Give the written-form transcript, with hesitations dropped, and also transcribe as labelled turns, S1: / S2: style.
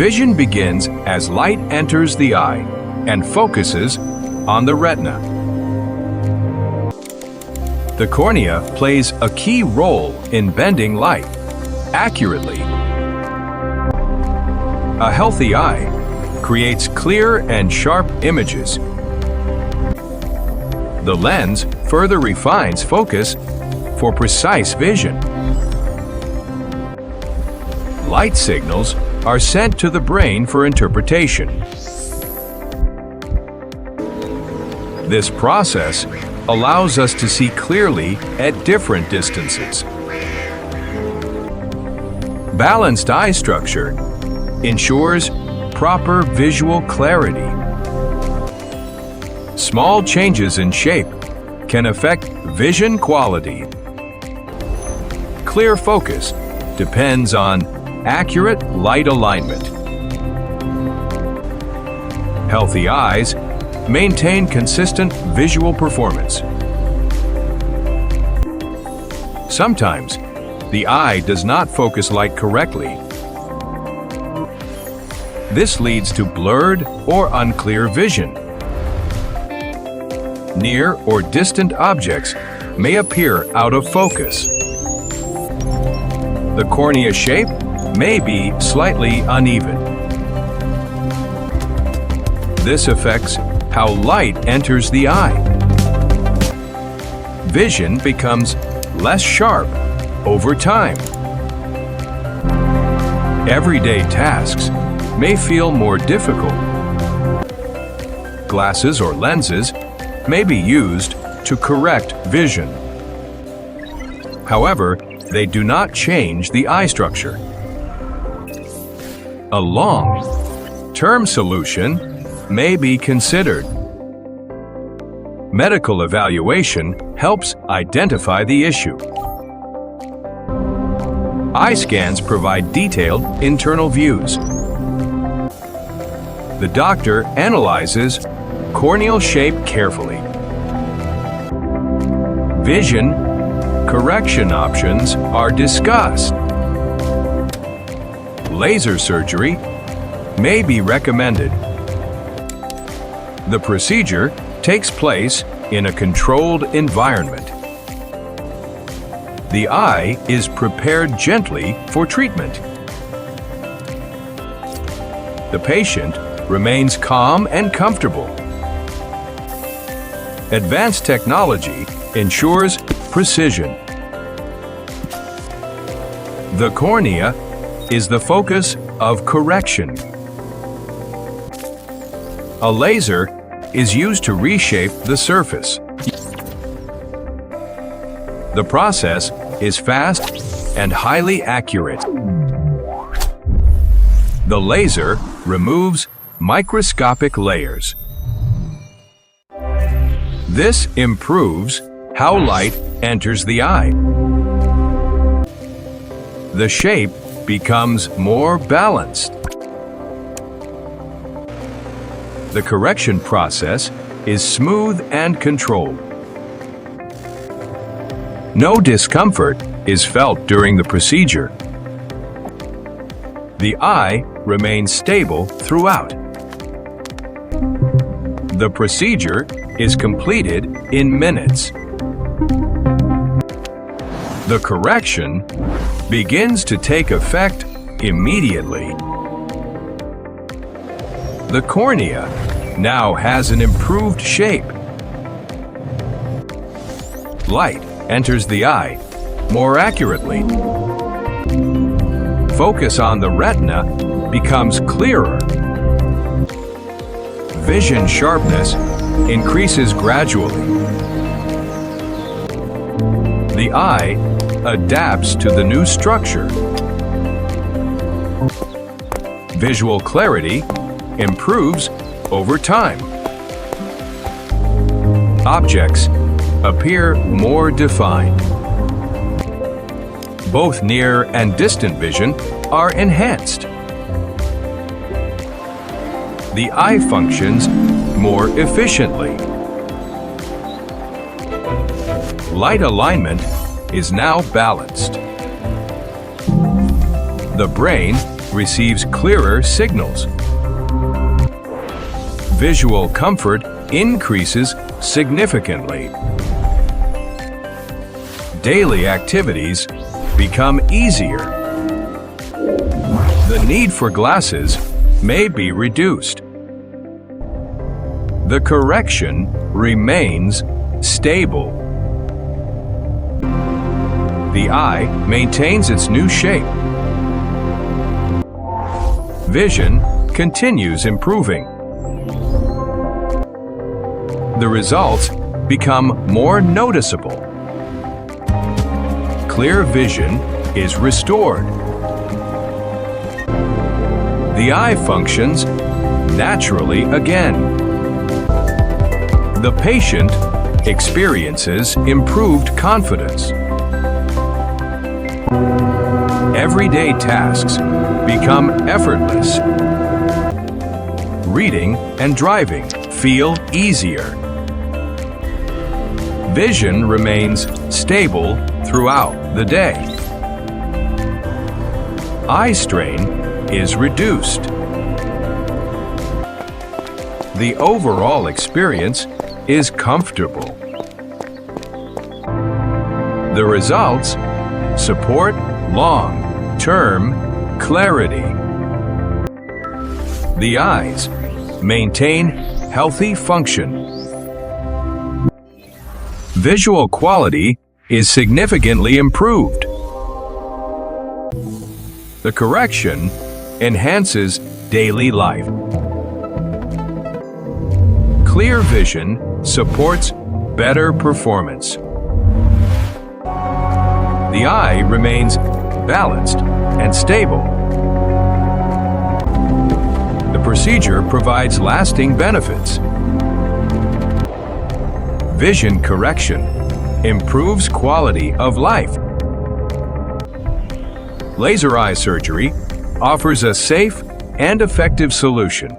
S1: Vision begins as light enters the eye and focuses on the retina. The cornea plays a key role in bending light accurately. A healthy eye creates clear and sharp images. The lens further refines focus for precise vision. Light signals are sent to the brain for interpretation. This process allows us to see clearly at different distances. Balanced eye structure ensures proper visual clarity. Small changes in shape can affect vision quality. Clear focus depends on accurate light alignment. Healthy eyes maintain consistent visual performance. Sometimes, the eye does not focus light correctly. This leads to blurred or unclear vision. Near or distant objects may appear out of focus. The cornea shape may be slightly uneven. This affects how light enters the eye. Vision becomes less sharp over time. Everyday tasks may feel more difficult. Glasses or lenses may be used to correct vision. However, they do not change the eye structure. A long-term solution may be considered. Medical evaluation helps identify the issue. Eye scans provide detailed internal views. The doctor analyzes corneal shape carefully. Vision correction options are discussed. Laser surgery may be recommended. The procedure takes place in a controlled environment. The eye is prepared gently for treatment. The patient remains calm and comfortable. Advanced technology ensures precision. The cornea is the focus of correction. A laser is used to reshape the surface. The process is fast and highly accurate. The laser removes microscopic layers. This improves how light enters the eye. The shape becomes more balanced. The correction process is smooth and controlled. No discomfort is felt during the procedure. The eye remains stable throughout. The procedure is completed in minutes. The correction begins to take effect immediately. The cornea now has an improved shape. Light enters the eye more accurately. Focus on the retina becomes clearer. Vision sharpness increases gradually. The eye adapts to the new structure. Visual clarity improves over time. Objects appear more defined. Both near and distant vision are enhanced. The eye functions more efficiently. Light alignment is now balanced. The brain receives clearer signals. Visual comfort increases significantly. Daily activities become easier. The need for glasses may be reduced. The correction remains stable. The eye maintains its new shape. Vision continues improving. The results become more noticeable. Clear vision is restored. The eye functions naturally again. The patient experiences improved confidence. Everyday tasks become effortless. Reading and driving feel easier. Vision remains stable throughout the day. Eye strain is reduced. The overall experience is comfortable. The results support long-term clarity. The eyes maintain healthy function. Visual quality is significantly improved. The correction enhances daily life. Clear vision supports better performance. The eye remains balanced and stable. The procedure provides lasting benefits. Vision correction improves quality of life. Laser eye surgery offers a safe and effective solution.